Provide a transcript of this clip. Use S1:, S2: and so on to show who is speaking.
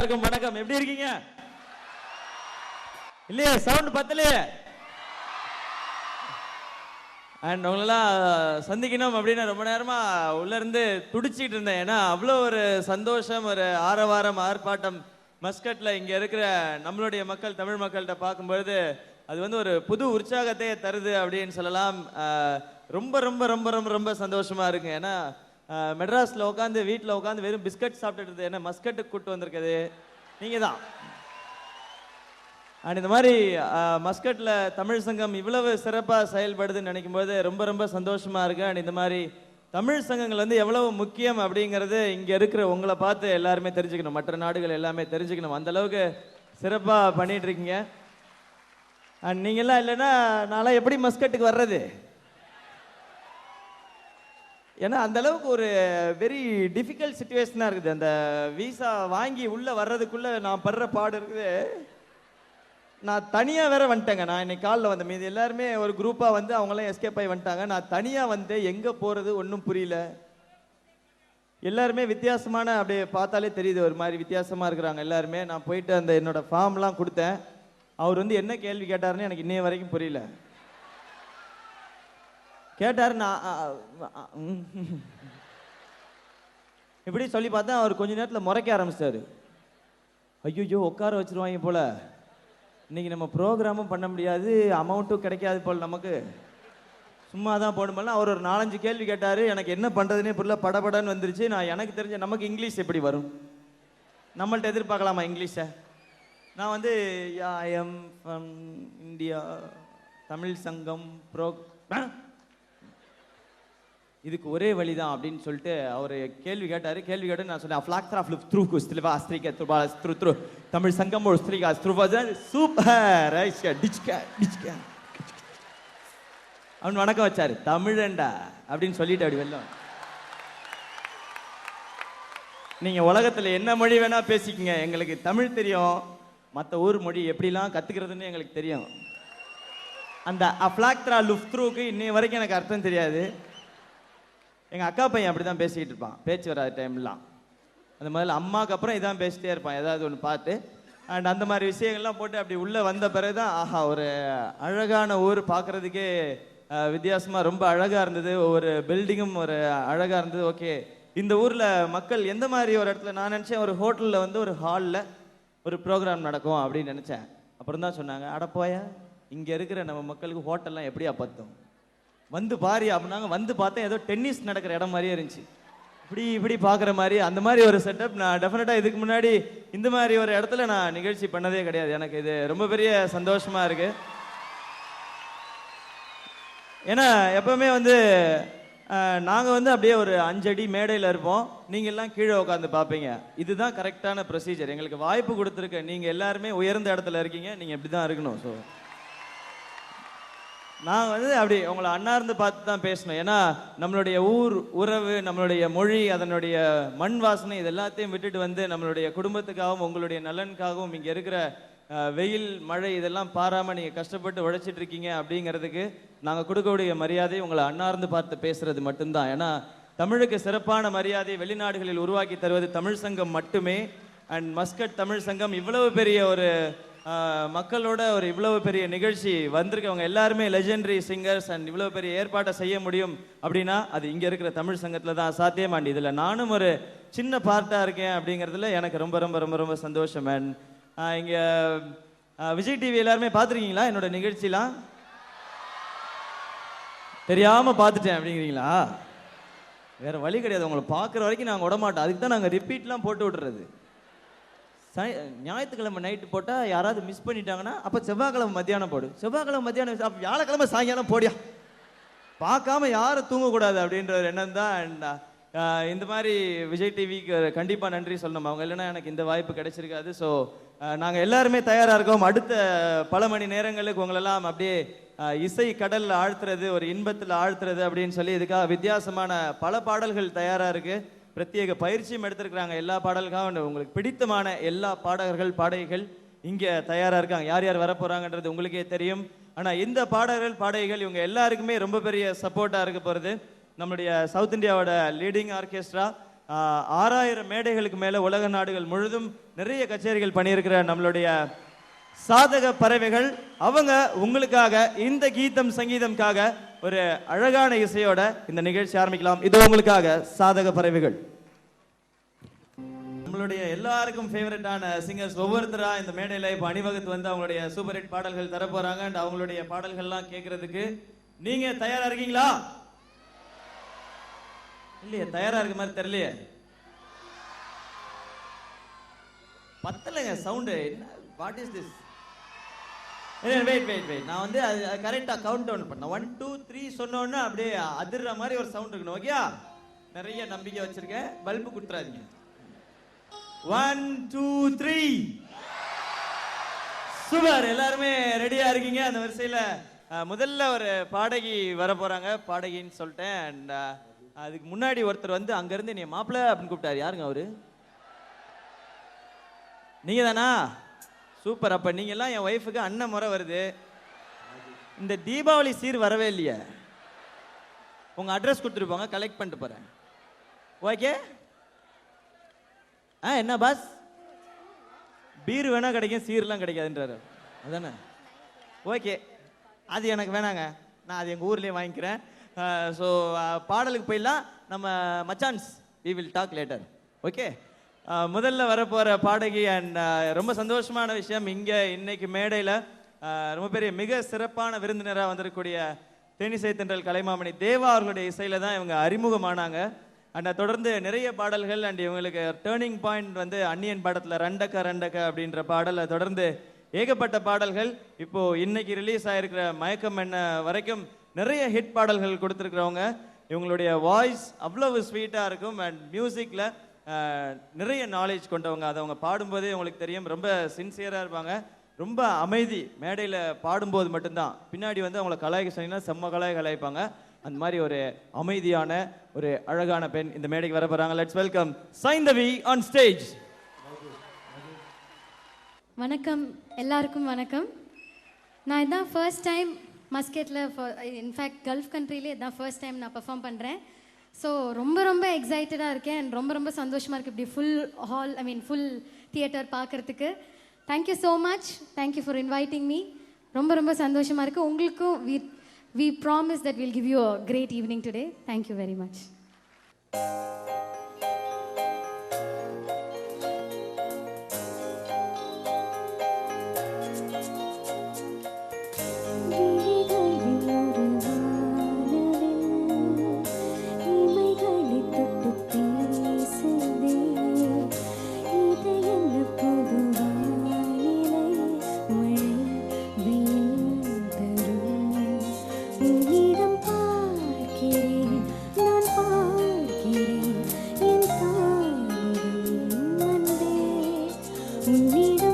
S1: வணக்கம், எப்படி இருக்கீங்க? இல்லையே, சவுண்ட் பத்தலையே. அண்ட் உங்களெல்லாம் சந்திக்கணும் அப்படின்னு ரொம்ப நேரமா உள்ள இருந்து துடிச்சிட்டு இருந்தேன். ஏன்னா அவ்வளோ ஒரு சந்தோஷம், ஒரு ஆரவாரம், ஆர்ப்பாட்டம் மஸ்கட்ல இங்க இருக்கிற நம்மளுடைய மக்கள், தமிழ் மக்கள்கிட்ட பார்க்கும்பொழுது அது வந்து ஒரு புது உற்சாகத்தையே தருது அப்படின்னு சொல்லலாம். ரொம்ப ரொம்ப ரொம்ப ரொம்ப ரொம்ப சந்தோஷமா இருக்கு. ஏன்னா மெட்ராஸ்ல உட்காந்து வீட்டில் உட்காந்து வெறும் பிஸ்கட் சாப்பிட்டுட்டு என்ன மஸ்கட்டுக்கு கூட்டு வந்திருக்குது நீங்க தான். அண்ட் இந்த மாதிரி மஸ்கட்ல தமிழ் சங்கம் இவ்வளவு சிறப்பாக செயல்படுதுன்னு நினைக்கும் போது ரொம்ப ரொம்ப சந்தோஷமா இருக்கு. அண்ட் இந்த மாதிரி தமிழ் சங்கங்கள் வந்து எவ்வளவு முக்கியம் அப்படிங்கிறது இங்க இருக்கிற உங்களை பார்த்து எல்லாருமே தெரிஞ்சுக்கணும், மற்ற நாடுகள் எல்லாமே தெரிஞ்சுக்கணும். அந்த அளவுக்கு சிறப்பாக பண்ணிட்டு இருக்கீங்க. அண்ட் நீங்கெல்லாம் இல்லைன்னா நான்லாம் எப்படி மஸ்கட்டுக்கு வர்றது? ஏன்னா அந்த அளவுக்கு ஒரு வெரி டிஃபிகல்ட் சுச்சுவேஷனாக இருக்குது. அந்த விசா வாங்கி உள்ளே வர்றதுக்குள்ளே நான் படுற பாடு இருக்குது. நான் தனியாக வேற வந்துட்டேங்க. நான் இன்னைக்கு காலில் வந்த மீது எல்லாருமே ஒரு குரூப்பாக வந்து அவங்களாம் எஸ்கேப் ஆகி வந்துட்டாங்க. நான் தனியாக வந்து எங்கே போகிறது ஒன்றும் புரியல. எல்லாருமே வித்தியாசமான, அப்படியே பார்த்தாலே தெரியுது ஒரு மாதிரி வித்தியாசமாக இருக்கிறாங்க எல்லாருமே. நான் போயிட்டு அந்த என்னோட ஃபார்ம்லாம் கொடுத்தேன். அவர் வந்து என்ன கேள்வி கேட்டாருன்னு எனக்கு இன்னைய வரைக்கும் புரியல. கேட்டார், நான் இப்படி சொல்லி பார்த்தா அவர் கொஞ்ச நேரத்தில் முறைக்க ஆரம்பிச்சாரு. ஐயோ உட்கார வச்சிருவாங்க போல, இன்னைக்கு நம்ம ப்ரோக்ராமும் பண்ண முடியாது, அமௌண்ட்டும் கிடைக்காது போல், நமக்கு சும்மா தான் போடும்போது அவர் ஒரு 4-5 கேள்வி கேட்டார். எனக்கு என்ன பண்ணுறதுனே புரியல, படபடன்னு வந்துருச்சு. நான் எனக்கு தெரிஞ்ச நமக்கு இங்கிலீஷ் எப்படி வரும், நம்மள்ட்ட எதிர்பார்க்கலாமா இங்கிலீஷை? நான் வந்து I am from India, Tamil சங்கம் இதுக்கு ஒரே வழிதான் அப்படின்னு சொல்லிட்டு அவர் கேள்வி கேட்டார். கேள்வி கேட்டு நான் சொன்னேன் தமிழ் சங்கம் சூப்பர் அவன் வணக்கம் வச்சாரு. தமிழண்டா அப்படின்னு சொல்லிட்டு அப்படி வெல்லம். நீங்க உலகத்துல என்ன மொழி வேணா பேசிக்கங்க, எங்களுக்கு தமிழ் தெரியும், மற்ற ஊர் மொழி எப்படிலாம் கத்துக்கிறதுன்னு எங்களுக்கு தெரியும். அந்த அஃப்லாக்த்ரா லுஃப்த்ரூக்கு இன்னைய வரைக்கும் எனக்கு அர்த்தம் தெரியாது. எங்கள் அக்கா பையன் அப்படி தான் பேசிக்கிட்டு இருப்பான் பேச்சு வராத டைம்லாம். அந்த மாதிரி அம்மாவுக்கு அப்புறம் இதான் பேசிட்டே இருப்பான் ஏதாவது ஒன்று பார்த்து. அண்ட் அந்த மாதிரி விஷயங்கள்லாம் போட்டு அப்படி உள்ளே வந்த பிறகு தான் ஆஹா, ஒரு அழகான ஊர், பார்க்குறதுக்கே வித்தியாசமாக ரொம்ப அழகாக இருந்தது. ஒவ்வொரு பில்டிங்கும் ஒரு அழகாக இருந்தது. ஓகே, இந்த ஊரில் மக்கள் எந்த மாதிரி ஒரு இடத்துல, நான் நினச்சேன் ஒரு ஹோட்டலில் வந்து ஒரு ஹாலில் ஒரு ப்ரோக்ராம் நடக்கும் அப்படின்னு நினச்சேன். அப்புறம் தான் சொன்னாங்க, அடப்போயா இங்கே இருக்கிற நம்ம மக்களுக்கு ஹோட்டல்லாம் எப்படியா பத்தும், வந்து பாரு அப்படின்னாங்க. வந்து பார்த்தேன் ஏதோ டென்னிஸ் நடக்கிற இடம் மாதிரியே இருந்துச்சு. இப்படி பார்க்குற மாதிரி அந்த மாதிரி ஒரு செட்டப். நான் டெஃபினட்டாக இதுக்கு முன்னாடி இந்த மாதிரி ஒரு இடத்துல நான் நிகழ்ச்சி பண்ணதே கிடையாது. எனக்கு இது ரொம்ப பெரிய சந்தோஷமா இருக்கு. ஏன்னா எப்பவுமே வந்து நாங்கள் வந்து அப்படியே ஒரு 5 அடி மேடையில் இருப்போம், நீங்கள் எல்லாம் கீழே உட்காந்து பார்ப்பீங்க. இதுதான் கரெக்டான ப்ரொசீஜர். எங்களுக்கு வாய்ப்பு கொடுத்துருக்க நீங்கள் எல்லாருமே உயர்ந்த இடத்துல இருக்கீங்க, நீங்கள் இப்படி தான் இருக்கணும். ஸோ நான் வந்து அப்படி உங்களை அண்ணார்ந்து பார்த்து தான் பேசணும். ஏன்னா நம்மளுடைய ஊர் உறவு, நம்மளுடைய மொழி, அதனுடைய மண் வாசனை, இது எல்லாத்தையும் விட்டுட்டு வந்து நம்மளுடைய குடும்பத்துக்காகவும் உங்களுடைய நலனுக்காகவும் இங்கே இருக்கிற வெயில் மழை இதெல்லாம் பாராமல் நீங்கள் கஷ்டப்பட்டு உழைச்சிட்டு இருக்கீங்க அப்படிங்கிறதுக்கு நாங்கள் கொடுக்கக்கூடிய மரியாதை உங்களை அண்ணார்ந்து பார்த்து பேசுறது மட்டும்தான். ஏன்னா தமிழுக்கு சிறப்பான மரியாதை வெளிநாடுகளில் உருவாக்கி தருவது தமிழ் சங்கம் மட்டுமே. அண்ட் மஸ்கட் தமிழ் சங்கம் இவ்வளவு பெரிய ஒரு மக்களோட ஒரு இவ்வளவு பெரிய நிகழ்ச்சி வந்திருக்கவங்க எல்லாருமே லெஜெண்டரி சிங்கர்ஸ். அண்ட் இவ்வளவு பெரிய ஏற்பாட்டை செய்ய முடியும் அப்படின்னா அது இங்க இருக்கிற தமிழ் சங்கத்துல தான் சாத்தியமாண்டி. இதுல நானும் ஒரு சின்ன பார்ட்டா இருக்கேன் அப்படிங்கிறதுல எனக்கு ரொம்ப ரொம்ப ரொம்ப ரொம்ப சந்தோஷம். அண்ட் இங்க விஜய் டிவி எல்லாருமே பார்த்துருக்கீங்களா என்னோட நிகழ்ச்சிலாம்? தெரியாம பார்த்துட்டேன் அப்படிங்கிறீங்களா? வேற வழி கிடையாது, உங்களை பார்க்குற வரைக்கும் நாங்கள் விடமாட்டோம். அதுக்கு தான் நாங்கள் ரிப்பீட்லாம் போட்டு விட்டுறது. ஞாயிற்றுக்கிழமை நைட்டு போட்டால் யாராவது மிஸ் பண்ணிட்டாங்கன்னா அப்போ செவ்வாய்க்கிழமை மத்தியானம் போடு, செவ்வாய்க்கிழமை மத்தியானம், அப்போ வியாழக்கிழமை சாயங்காலம் போடியா, பார்க்காம யாரும் தூங்கக்கூடாது அப்படின்ற ஒரு எண்ணம் தான். இந்த மாதிரி விஜய் டிவிக்கு கண்டிப்பாக நன்றி சொல்லணும். அவங்க இல்லைன்னா எனக்கு இந்த வாய்ப்பு கிடைச்சிருக்காது. ஸோ நாங்கள் எல்லாருமே தயாராக இருக்கோம். அடுத்த பல மணி நேரங்களுக்கு உங்களெல்லாம் அப்படியே இசை கடலில் ஆழ்த்துறது, ஒரு இன்பத்தில் ஆழ்த்துறது அப்படின்னு சொல்லி இதுக்காக வித்தியாசமான பல பாடல்கள் தயாராக இருக்குது. பிரத்யேக பயிற்சியும் எடுத்திருக்கிறாங்க எல்லா பாடல்களுக்காக. உங்களுக்கு பிடித்தமான எல்லா பாடகர்கள் பாடகிகள் இங்கே தயாராக இருக்காங்க. யார் யார் வரப்போகிறாங்கன்றது உங்களுக்கே தெரியும். ஆனால் இந்த பாடகர்கள் பாடகிகள் இவங்க எல்லாருக்குமே ரொம்ப பெரிய சப்போர்ட்டாக இருக்க போகிறது. நம்மளுடைய சவுத் இந்தியாவோட லீடிங் ஆர்கெஸ்ட்ரா 6000 மேடைகளுக்கு மேலே உலக நாடுகள் முழுதும் நிறைய கச்சேரிகள் பண்ணியிருக்கிற நம்மளுடைய சாதக பறவைகள் அவங்க உங்களுக்காக இந்த கீதம் சங்கீதம்காக ஒரு அழகான இசையோட இந்த நிகழ்ச்சி ஆரம்பிக்கலாம். இது உங்களுக்காக சாதக பறவைகள். நம்மளுடைய எல்லாருக்கும் ஃபேவரட்டான சிங்கர்ஸ் ஒவ்வொருத்தரா இந்த மேடையில இப்போ அணிவகுத்து வந்து அவங்களுடைய சூப்பர் ஹிட் பாடல்கள் தர போறாங்க. அண்ட் அவங்களுடைய பாடல்கள்லாம் கேட்கறதுக்கு நீங்க தயாரா இருக்கீங்களா? இல்லையே, தயாரா இருக்க மாதிரி தெரியலையே. பத்தலைங்க sound. What is this? Wait நான் வந்து அது கரெக்டாக கவுண்ட் டவுன் பண்ணேன். 1 2 3 சொன்னோன்னா அப்படியே அதிர்ற மாதிரி ஒரு சவுண்ட் இருக்கணும். ஓகேயா? நிறைய நம்பிக்கை வச்சிருக்கேன். பல்பு கொடுத்துறாதீங்க. 1 2 3 சூப்பர். எல்லாருமே ரெடியா இருக்கீங்க? அந்த வரிசையில் முதல்ல ஒரு பாடகி வர போறாங்க. பாடகின்னு சொல்லிட்டேன். அண்ட் அதுக்கு முன்னாடி ஒருத்தர் வந்து அங்கேருந்து நீ மாப்பிள்ள அப்படின்னு கூப்பிட்டாரு. யாருங்க அவரு? நீங்க தானா? சூப்பர். அப்ப நீங்க எல்லாம் என் ஒய்ஃபுக்கு அண்ணன் முறை வருது. இந்த தீபாவளி சீர் வரவே இல்லையே. உங்க அட்ரஸ் கொடுத்துட்டு போங்க, கலெக்ட் பண்ணிட்டு போறேன். ஓகே? என்ன பாஸ்? பீர் வேணா கிடைக்கும், சீர்லாம் கிடைக்காதுன்றாரு. அதானே? ஓகே, அது எனக்கு வேணாங்க. நான் அது எங்க ஊர்லயே வாங்கிக்கிறேன். ஸோ பாடலுக்கு போயிடலாம். நம்ம மச்சான்ஸ் we will talk later. Okay? முதல்ல வரப்போகிற பாடகி அண்ட் ரொம்ப சந்தோஷமான விஷயம், இங்கே இன்னைக்கு மேடையில் ரொம்ப பெரிய மிக சிறப்பான விருந்தினராக வந்திருக்கக்கூடிய தேனிசை தென்றல் கலைமாமணி தேவா அவர்களுடைய இசையில் தான் இவங்க அறிமுகமானாங்க. அண்ட் தொடர்ந்து நிறைய பாடல்கள். அண்ட் இவங்களுக்கு டேர்னிங் பாயிண்ட் வந்து அந்நியன் படத்தில் ரண்டக்க ரண்டக்க அப்படின்ற பாடலை தொடர்ந்து ஏகப்பட்ட பாடல்கள். இப்போது இன்னைக்கு ரிலீஸ் ஆகிருக்கிற மயக்கம் என்ன வரைக்கும் நிறைய ஹிட் பாடல்கள் கொடுத்துருக்குறவங்க. இவங்களுடைய வாய்ஸ் அவ்வளவு ஸ்வீட்டாக இருக்கும். அண்ட் மியூசிக்கில் நிறைய நாலேஜ் கொண்டவங்க. அதை அவங்க பாடும்போதே உங்களுக்கு தெரியும், ரொம்ப சின்சியராக இருப்பாங்க. ரொம்ப அமைதி. மேடையில் பாடும்போது மட்டும்தான், பின்னாடி வந்து அவங்கள கலாய்க்க சொன்னீங்கன்னா செம்ம கலாய்ப்பாங்க. அந்த மாதிரி ஒரு அமைதியான ஒரு அழகான பெண் இந்த மேடைக்கு வர போகிறாங்க. Let's welcome Saindhavi on stage.
S2: வணக்கம் எல்லாருக்கும். வணக்கம். நான் இதான் ஃபர்ஸ்ட் டைம் மஸ்கெட்டில், இன்ஃபேக்ட் கல்ஃப் கண்ட்ரிலே இதான் ஃபர்ஸ்ட் டைம் நான் பெர்ஃபார்ம் பண்ணுறேன். ஸோ ரொம்ப எக்ஸைட்டடாக இருக்கேன். அண்ட் ரொம்ப சந்தோஷமாக இருக்குது இப்படி ஃபுல் ஹால், ஃபுல் தியேட்டர் பார்க்குறதுக்கு. Thank you so much. Thank you for inviting me. ரொம்ப சந்தோஷமாக இருக்குது. உங்களுக்கும் we promise that we'll give you a great evening today. Thank you very much. You need